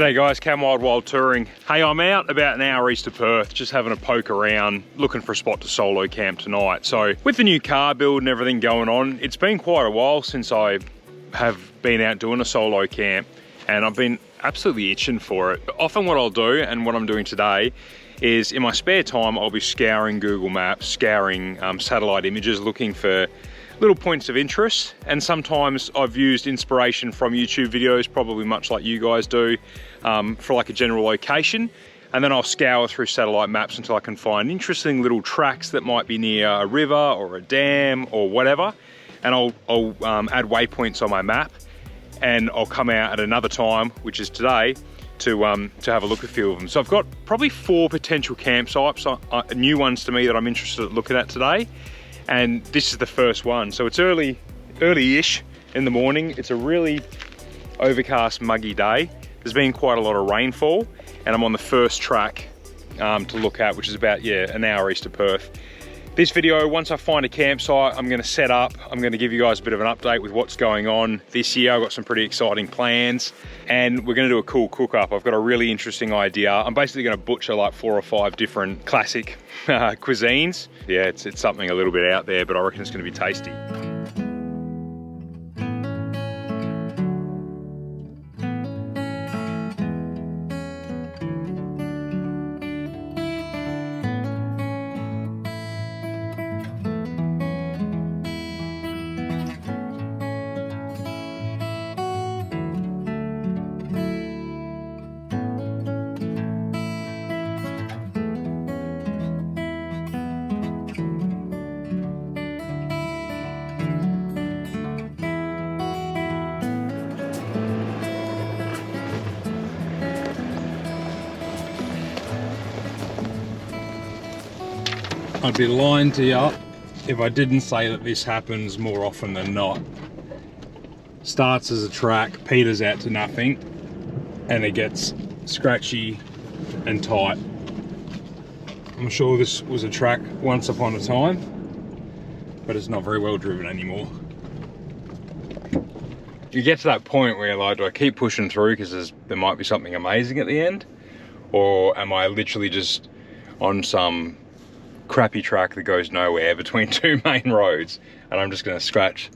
G'day guys, Cam Wild Touring. Hey, I'm out about an hour east of Perth, just having a poke around, looking for a spot to solo camp tonight. So with the new car build and everything going on, it's been quite a while since I have been out doing a solo camp, and I've been absolutely itching for it. Often what I'll do, and what I'm doing today, is in my spare time, I'll be scouring Google Maps, scouring satellite images, looking for little points of interest. And sometimes I've used inspiration from YouTube videos, probably much like you guys do, for like a general location. And then I'll scour through satellite maps until I can find interesting little tracks that might be near a river or a dam or whatever. And I'll add waypoints on my map, and I'll come out at another time, which is today, to have a look at a few of them. So I've got probably 4 potential campsites, new ones to me, that I'm interested in looking at today. And this is the first one. So it's early-ish in the morning. It's a really overcast, muggy day. There's been quite a lot of rainfall, and I'm on the first track to look at, which is about, an hour east of Perth. This video, once I find a campsite, I'm gonna set up. I'm gonna give you guys a bit of an update with what's going on this year. I've got some pretty exciting plans, and we're gonna do a cool cook-up. I've got a really interesting idea. I'm basically gonna butcher like 4 or 5 different classic cuisines. Yeah, it's something a little bit out there, but I reckon it's gonna be tasty. I'd be lying to you if I didn't say that this happens more often than not. Starts as a track, peters out to nothing, and it gets scratchy and tight. I'm sure this was a track once upon a time, but it's not very well driven anymore. You get to that point where you're like, do I keep pushing through because there might be something amazing at the end? Or am I literally just on some crappy track that goes nowhere between 2 main roads, and I'm just going to scratch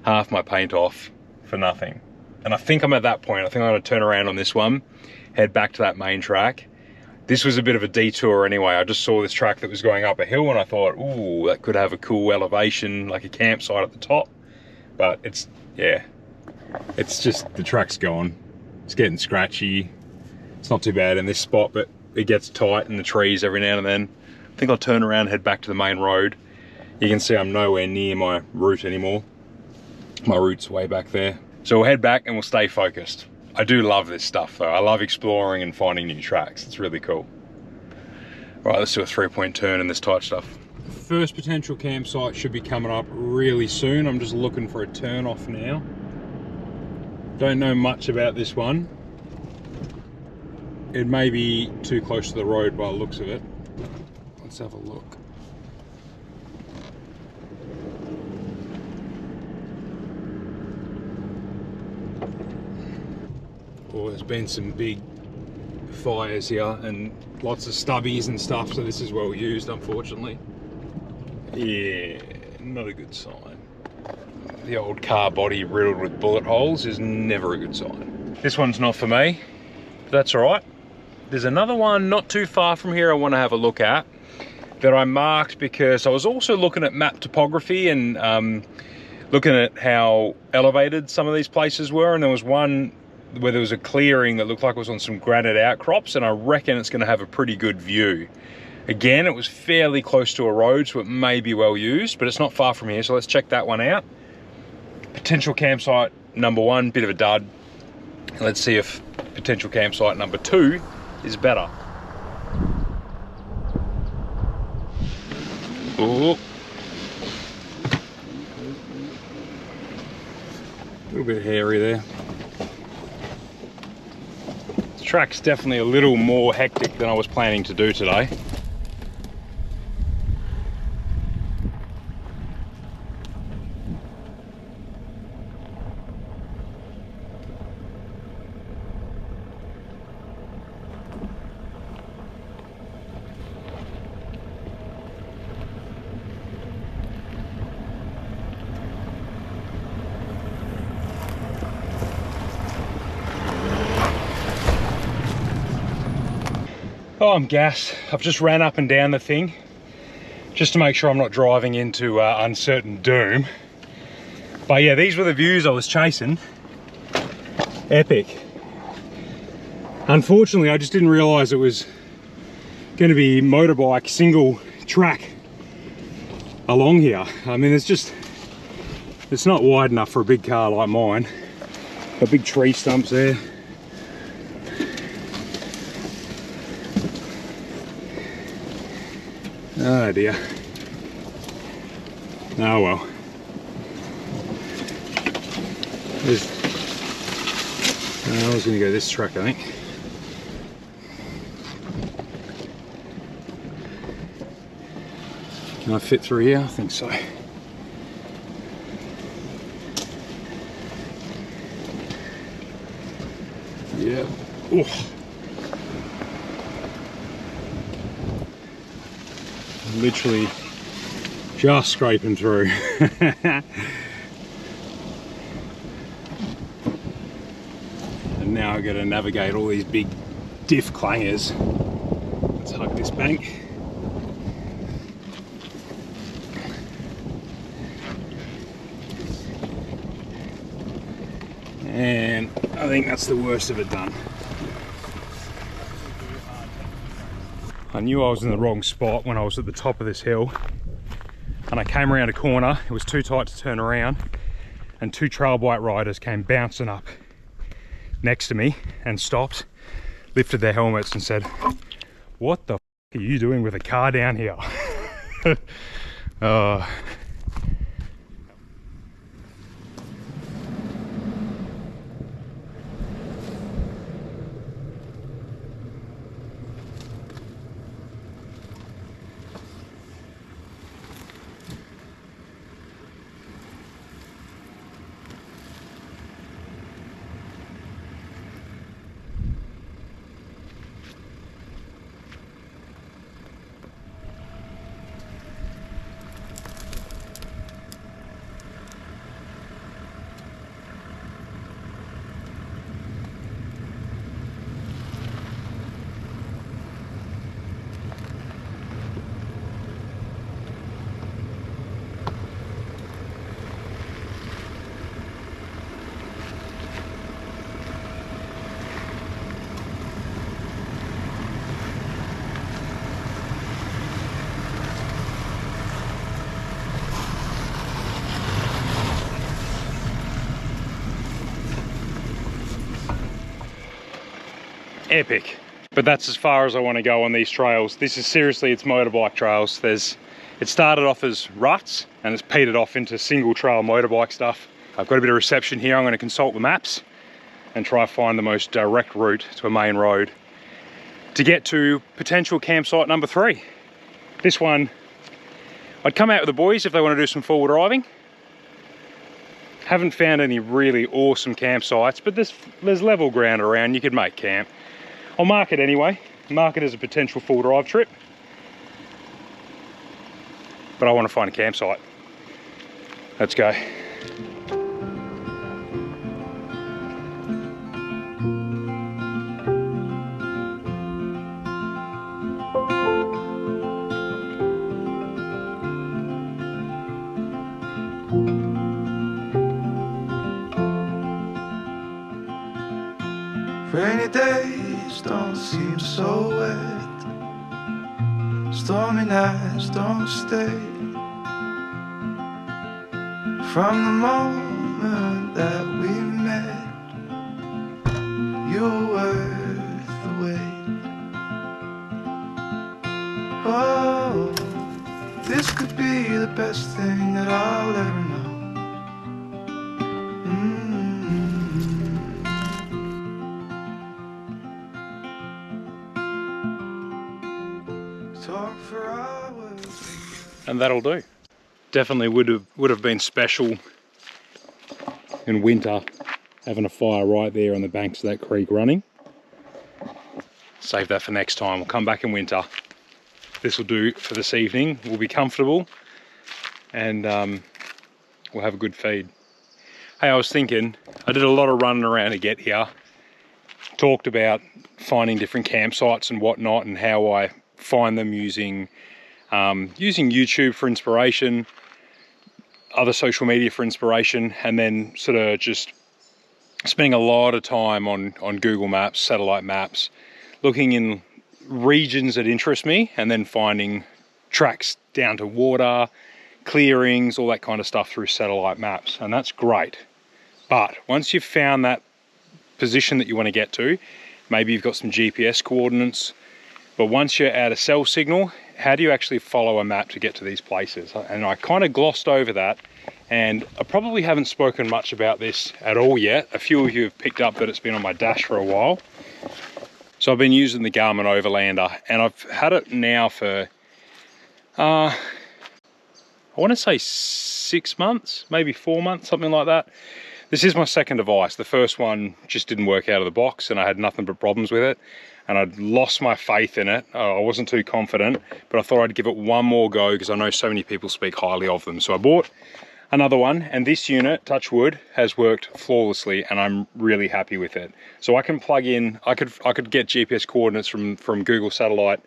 half my paint off for nothing? And I think I'm at that point. I think I'm going to turn around on this one, head back to that main track. This was a bit of a detour anyway. I just saw this track that was going up a hill, and I thought, ooh, that could have a cool elevation, like a campsite at the top. But it's just, the track's gone. It's getting scratchy. It's not too bad in this spot, but it gets tight in the trees every now and then. I think I'll turn around and head back to the main road. You can see I'm nowhere near my route anymore. My route's way back there. So we'll head back and we'll stay focused. I do love this stuff though. I love exploring and finding new tracks. It's really cool. All right, let's do a 3-point turn in this tight stuff. First potential campsite should be coming up really soon. I'm just looking for a turn off now. Don't know much about this one. It may be too close to the road by the looks of it. Let's have a look. Oh, there's been some big fires here and lots of stubbies and stuff, so this is well used, unfortunately. Yeah, not a good sign. The old car body riddled with bullet holes is never a good sign. This one's not for me, but that's all right. There's another one not too far from here I want to have a look at, that I marked because I was also looking at map topography and looking at how elevated some of these places were, and there was one where there was a clearing that looked like it was on some granite outcrops, and I reckon it's going to have a pretty good view. Again, it was fairly close to a road, so it may be well used, but it's not far from here, so let's check that one out. Potential campsite number 1, bit of a dud. Let's see if potential campsite number 2 is better. Oh, a little bit hairy there. The track's definitely a little more hectic than I was planning to do today. Oh, I'm gassed. I've just ran up and down the thing just to make sure I'm not driving into uncertain doom. But yeah, these were the views I was chasing. Epic. Unfortunately, I just didn't realise it was going to be motorbike single track along here. I mean, it's not wide enough for a big car like mine. Got big tree stumps there. Oh dear. Oh well. I was going to go this track, I think. Can I fit through here? I think so. Yeah. Oh. Literally just scraping through. And now I've got to navigate all these big diff clangers. Let's hug this bank. And I think that's the worst of it done. I knew I was in the wrong spot when I was at the top of this hill, and I came around a corner. It was too tight to turn around, and two trail bike riders came bouncing up next to me and stopped, lifted their helmets and said, "What the f are you doing with a car down here?" Epic. But that's as far as I want to go on these trails. This is seriously, it's motorbike trails. It started off as ruts and it's petered off into single trail motorbike stuff. I've got a bit of reception here. I'm going to consult the maps and try to find the most direct route to a main road to get to potential campsite number 3. This one, I'd come out with the boys if they want to do some forward driving. Haven't found any really awesome campsites, but there's level ground around. You could make camp. I'll mark it anyway. Mark it as a potential full drive trip. But I want to find a campsite. Let's go. Rainy days don't seem so wet. Stormy nights don't stay. From the moment that we met, you were worth the wait. Oh, this could be the best thing that I'll ever know. And that'll do. Definitely would have been special in winter, having a fire right there on the banks of that creek running. Save that for next time. We'll come back in winter. This will do for this evening. We'll be comfortable and we'll have a good feed. Hey, I was thinking, I did a lot of running around to get here. Talked about finding different campsites and whatnot, and how I find them using YouTube for inspiration, other social media for inspiration, and then sort of just spending a lot of time on Google Maps, satellite maps, looking in regions that interest me, and then finding tracks down to water, clearings, all that kind of stuff through satellite maps. And that's great. But once you've found that position that you want to get to, maybe you've got some GPS coordinates, but once you're at a cell signal, how do you actually follow a map to get to these places? And I kind of glossed over that, and I probably haven't spoken much about this at all yet. A few of you have picked up that it's been on my dash for a while. So I've been using the Garmin Overlander, and I've had it now for, I want to say 6 months, maybe 4 months, something like that. This is my second device. The first one just didn't work out of the box, and I had nothing but problems with it, and I'd lost my faith in it. I wasn't too confident, but I thought I'd give it one more go because I know so many people speak highly of them. So I bought another one, and this unit, touch wood, has worked flawlessly, and I'm really happy with it. So I can plug in, I could get GPS coordinates from Google satellite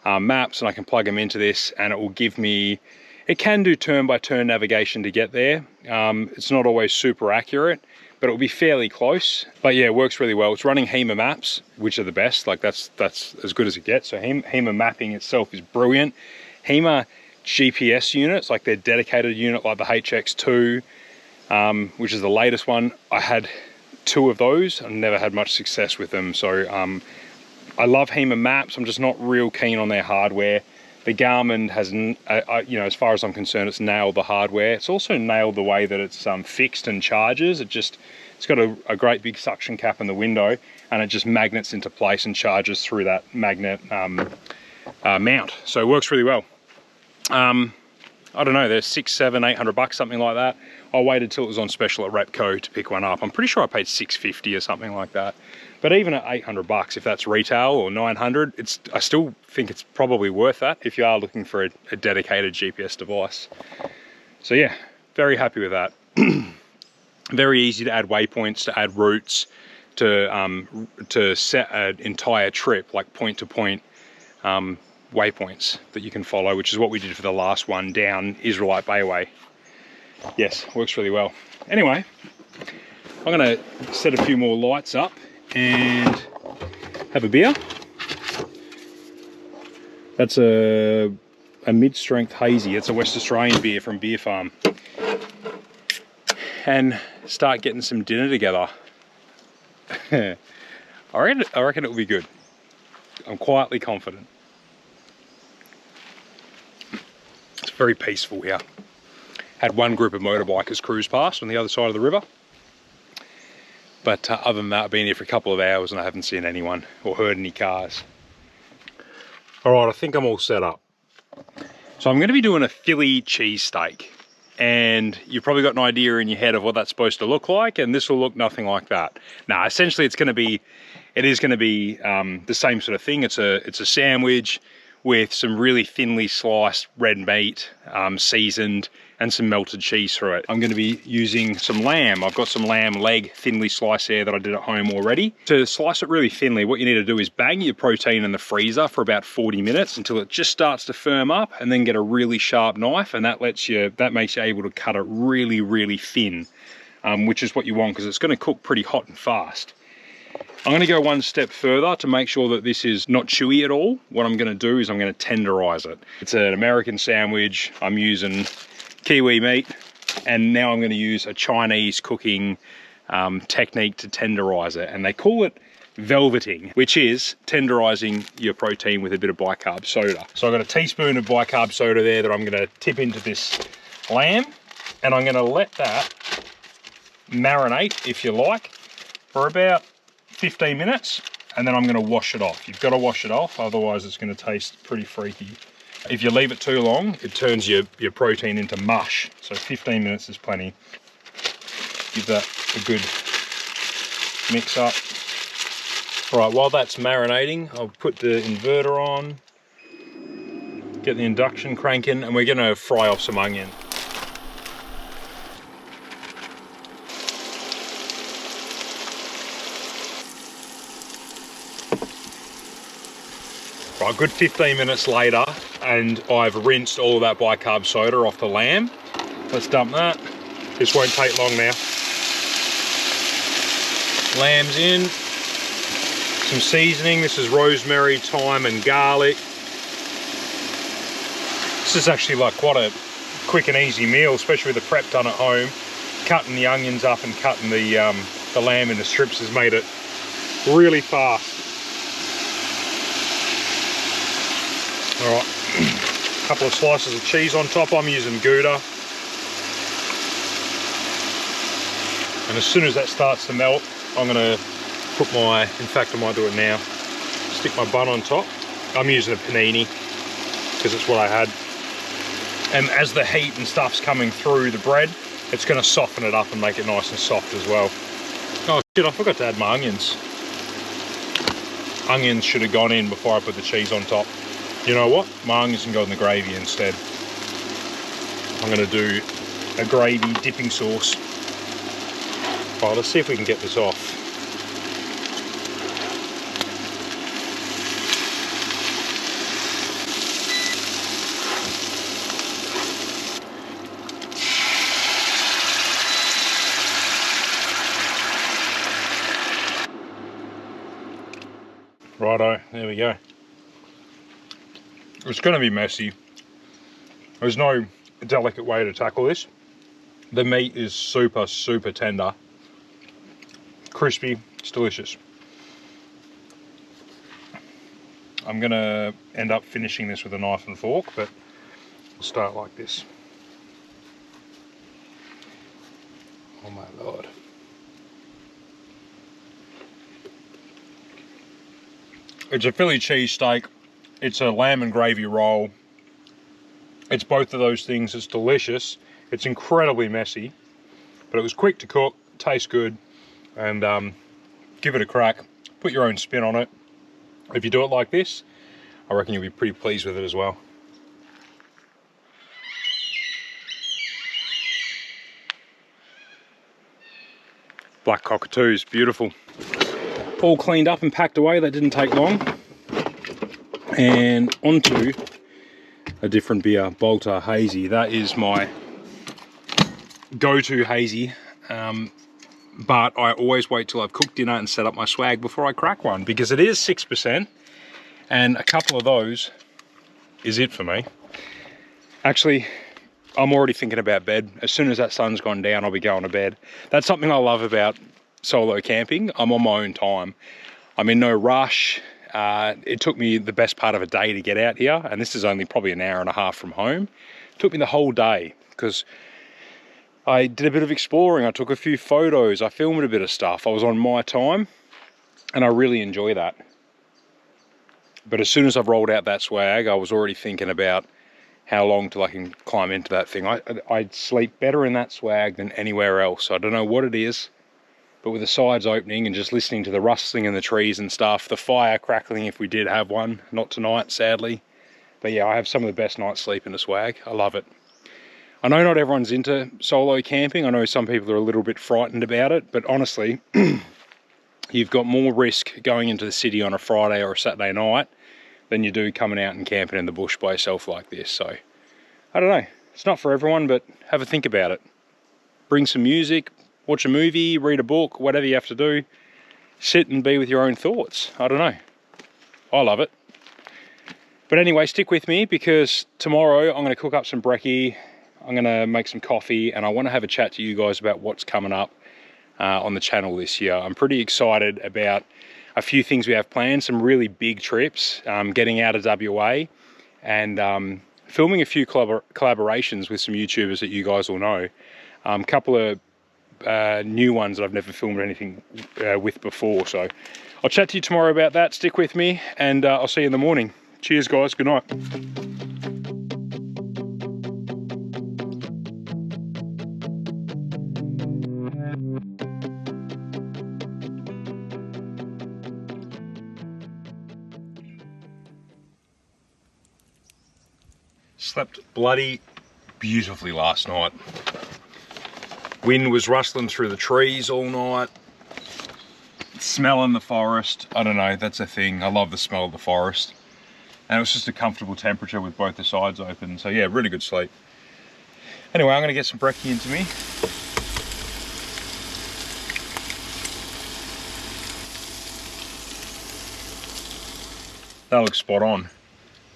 maps, and I can plug them into this, and it will give me, it can do turn-by-turn navigation to get there. It's not always super accurate, but it will be fairly close. But yeah, it works really well. It's running HEMA maps, which are the best. Like that's as good as it gets. So HEMA mapping itself is brilliant. HEMA GPS units, like their dedicated unit, like the HX2, which is the latest one. I had 2 of those and never had much success with them. So I love HEMA maps. I'm just not real keen on their hardware. The Garmin has, you know, as far as I'm concerned, it's nailed the hardware. It's also nailed the way that it's fixed and charges. It's got a great big suction cap in the window, and it just magnets into place and charges through that magnet mount. So it works really well. I don't know, they're $600, $700, $800, something like that. I waited till it was on special at Repco to pick one up. I'm pretty sure I paid $650 or something like that. But even at $800, if that's retail, or $900, I still think it's probably worth that if you are looking for a dedicated GPS device. So yeah, very happy with that. Very easy to add waypoints, to add routes, to set an entire trip, like point-to-point waypoints that you can follow, which is what we did for the last one down Israelite Bayway. Yes, works really well. Anyway, I'm going to set a few more lights up and have a beer. That's a mid-strength hazy. It's a West Australian beer from Beer Farm. And start getting some dinner together. I reckon it'll be good. I'm quietly confident. It's very peaceful here. Had one group of motorbikers cruise past on the other side of the river. But other than that, I've been here for a couple of hours and I haven't seen anyone or heard any cars. All right, I think I'm all set up. So I'm going to be doing a Philly cheesesteak. And you've probably got an idea in your head of what that's supposed to look like, and this will look nothing like that. Now, essentially, it is going to be the same sort of thing. It's a sandwich with some really thinly sliced red meat, seasoned, and some melted cheese through it. I'm going to be using some lamb. I've got some lamb leg thinly sliced there that I did at home already. To slice it really thinly, what you need to do is bang your protein in the freezer for about 40 minutes until it just starts to firm up, and then get a really sharp knife, and that makes you able to cut it really, really thin, which is what you want because it's going to cook pretty hot and fast. I'm going to go one step further to make sure that this is not chewy at all. What I'm going to do is I'm going to tenderize it. It's an American sandwich. I'm using Kiwi meat, and now I'm going to use a Chinese cooking technique to tenderize it, and they call it velveting, which is tenderizing your protein with a bit of bicarb soda. So I've got a teaspoon of bicarb soda there that I'm going to tip into this lamb, and I'm going to let that marinate, if you like, for about 15 minutes, and then I'm going to wash it off. You've got to wash it off, otherwise it's going to taste pretty freaky. If you leave it too long, it turns your protein into mush. So 15 minutes is plenty. Give that a good mix up. All right, while that's marinating, I'll put the inverter on, get the induction cranking, and we're going to fry off some onion. Right, good 15 minutes later, and I've rinsed all of that bicarb soda off the lamb. Let's dump that. This won't take long now. Lamb's in. Some seasoning. This is rosemary, thyme, and garlic. This is actually like quite a quick and easy meal, especially with the prep done at home. Cutting the onions up and cutting the lamb into strips has made it really fast. All right, a couple of slices of cheese on top. I'm using Gouda. And as soon as that starts to melt, I'm gonna put my, in fact I might do it now, stick my bun on top. I'm using a panini because it's what I had. And as the heat and stuff's coming through the bread, it's gonna soften it up and make it nice and soft as well. Oh shit, I forgot to add my onions. Onions should have gone in before I put the cheese on top. You know what? My onions can go in the gravy instead. I'm gonna do a gravy dipping sauce. Right, let's see if we can get this off. Righto, there we go. It's going to be messy. There's no delicate way to tackle this. The meat is super, super tender. Crispy, it's delicious. I'm going to end up finishing this with a knife and fork, but I'll start like this. Oh my lord. It's a Philly cheesesteak, it's a lamb and gravy roll. It's both of those things. It's delicious. It's incredibly messy, but it was quick to cook, tastes good, and give it a crack. Put your own spin on it. If you do it like this, I reckon you'll be pretty pleased with it as well. Black cockatoos, beautiful. All cleaned up and packed away, that didn't take long. And onto a different beer, Bolter Hazy. That is my go-to hazy, but I always wait till I've cooked dinner and set up my swag before I crack one, because it is 6%, and a couple of those is it for me. Actually, I'm already thinking about bed. As soon as that sun's gone down, I'll be going to bed. That's something I love about solo camping. I'm on my own time. I'm in no rush. It took me the best part of a day to get out here, and this is only probably an hour and a half from home. It took me the whole day because I did a bit of exploring. I took a few photos. I filmed a bit of stuff. I was on my time, and I really enjoy that. But as soon as I've rolled out that swag, I was already thinking about how long till I can climb into that thing. I'd sleep better in that swag than anywhere else. I don't know what it is, but with the sides opening and just listening to the rustling in the trees and stuff, the fire crackling if we did have one, not tonight sadly. But yeah, I have some of the best night's sleep in the swag. I love it. I know not everyone's into solo camping. I know some people are a little bit frightened about it, but honestly, you've got more risk going into the city on a Friday or a Saturday night than you do coming out and camping in the bush by yourself like this. So, I don't know. It's not for everyone, but have a think about it. Bring some music, watch a movie, read a book, whatever you have to do. Sit and be with your own thoughts. I don't know. I love it. But anyway, stick with me because tomorrow I'm going to cook up some brekkie. I'm going to make some coffee, and I want to have a chat to you guys about what's coming up on the channel this year. I'm pretty excited about a few things we have planned, some really big trips, getting out of WA, and filming a few collaborations with some YouTubers that you guys will know. A couple of new ones that I've never filmed anything with before. So I'll chat to you tomorrow about that. Stick with me, and I'll see you in the morning. Cheers guys, good night. Slept bloody beautifully last night. Wind was rustling through the trees all night. Smelling the forest. I don't know, that's a thing. I love the smell of the forest. And it was just a comfortable temperature with both the sides open. So yeah, really good sleep. Anyway, I'm gonna get some brekkie into me. That looks spot on.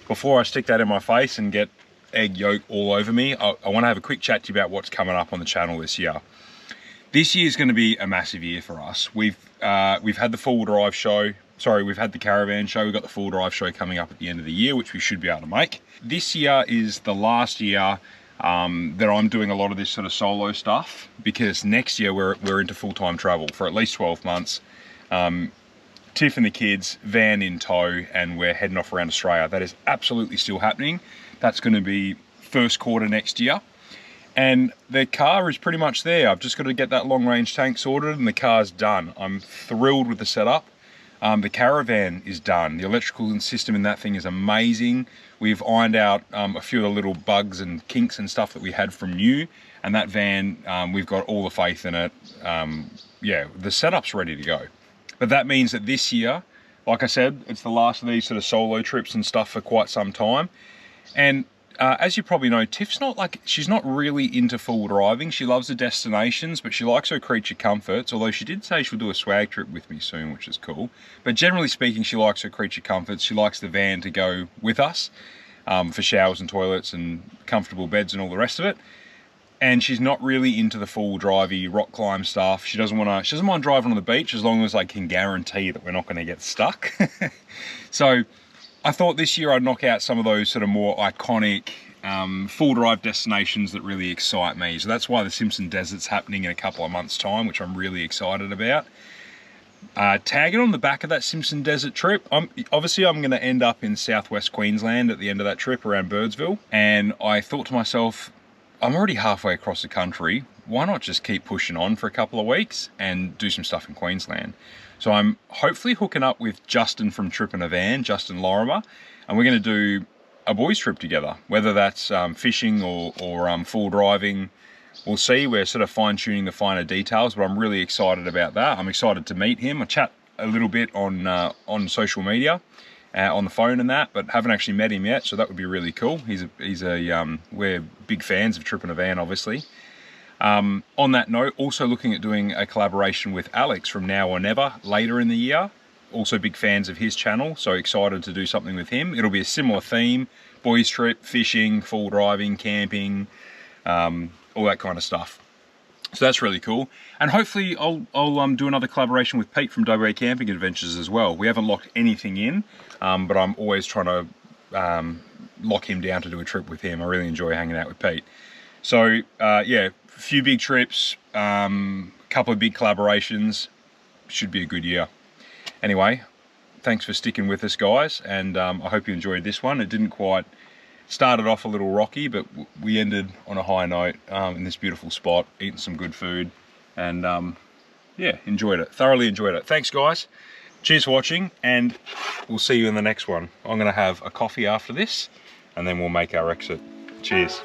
Before I stick that in my face and get egg yolk all over me, I want to have a quick chat to you about what's coming up on the channel this year. This year is going to be a massive year for us. We've had the four-wheel drive show. Sorry, we've had the caravan show. We've got the full drive show coming up at the end of the year, which we should be able to make. This year is the last year that I'm doing a lot of this sort of solo stuff, because next year we're into full-time travel for at least 12 months. Tiff and the kids, van in tow, and we're heading off around Australia. That is absolutely still happening. That's going to be first quarter next year. And the car is pretty much there. I've just got to get that long range tank sorted and the car's done. I'm thrilled with the setup. The caravan is done. The electrical system in that thing is amazing. We've ironed out a few of the little bugs and kinks and stuff that we had from new. And that van, we've got all the faith in it. Yeah, the setup's ready to go. But that means that this year, like I said, it's the last of these sort of solo trips and stuff for quite some time. And as you probably know, Tiff's she's not really into full driving. She loves the destinations, but she likes her creature comforts, although she did say she'll do a swag trip with me soon, which is cool. But generally speaking, she likes her creature comforts. She likes the van to go with us for showers and toilets and comfortable beds and all the rest of it. And she's not really into the full drivey rock climb stuff. She doesn't mind driving on the beach as long as I can guarantee that we're not going to get stuck. So I thought this year I'd knock out some of those sort of more iconic full drive destinations that really excite me. So that's why the Simpson Desert's happening in a couple of months' time, which I'm really excited about. Tagging on the back of that Simpson Desert trip, obviously I'm going to end up in southwest Queensland at the end of that trip around Birdsville. And I thought to myself, I'm already halfway across the country. Why not just keep pushing on for a couple of weeks and do some stuff in Queensland? So I'm hopefully hooking up with Justin from Trip in a Van, Justin Lorimer, and we're going to do a boys trip together, whether that's fishing or full driving. We'll see. We're sort of fine-tuning the finer details, but I'm really excited about that. I'm excited to meet him. I chat a little bit on social media, on the phone and that, but haven't actually met him yet, so that would be really cool. We're big fans of Trip in a Van, obviously. On that note, also looking at doing a collaboration with Alex from Now or Never later in the year. Also big fans of his channel, so excited to do something with him. It'll be a similar theme: boys trip, fishing, full driving, camping, all that kind of stuff. So that's really cool. And hopefully I'll do another collaboration with Pete from WA Camping Adventures as well. We haven't locked anything in, but I'm always trying to lock him down to do a trip with him. I really enjoy hanging out with Pete. So yeah, a few big trips, couple of big collaborations. Should be a good year. Anyway, thanks for sticking with us, guys, and I hope you enjoyed this one. It didn't quite started off a little rocky, but we ended on a high note in this beautiful spot, eating some good food, and yeah, thoroughly enjoyed it. Thanks, guys. Cheers for watching, and we'll see you in the next one. I'm going to have a coffee after this, and then we'll make our exit. Cheers.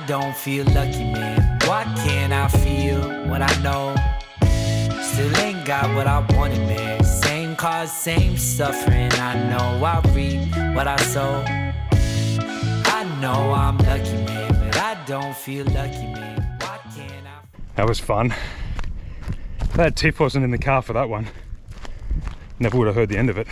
Don't feel lucky, man. What can I feel when I know still ain't got what I wanted, man? Same cause, same suffering. I know I reap what I sow. I know I'm lucky, man, but I don't feel lucky, man. What can I... That was fun. Glad Tiff wasn't in the car for that one. Never would have heard the end of it.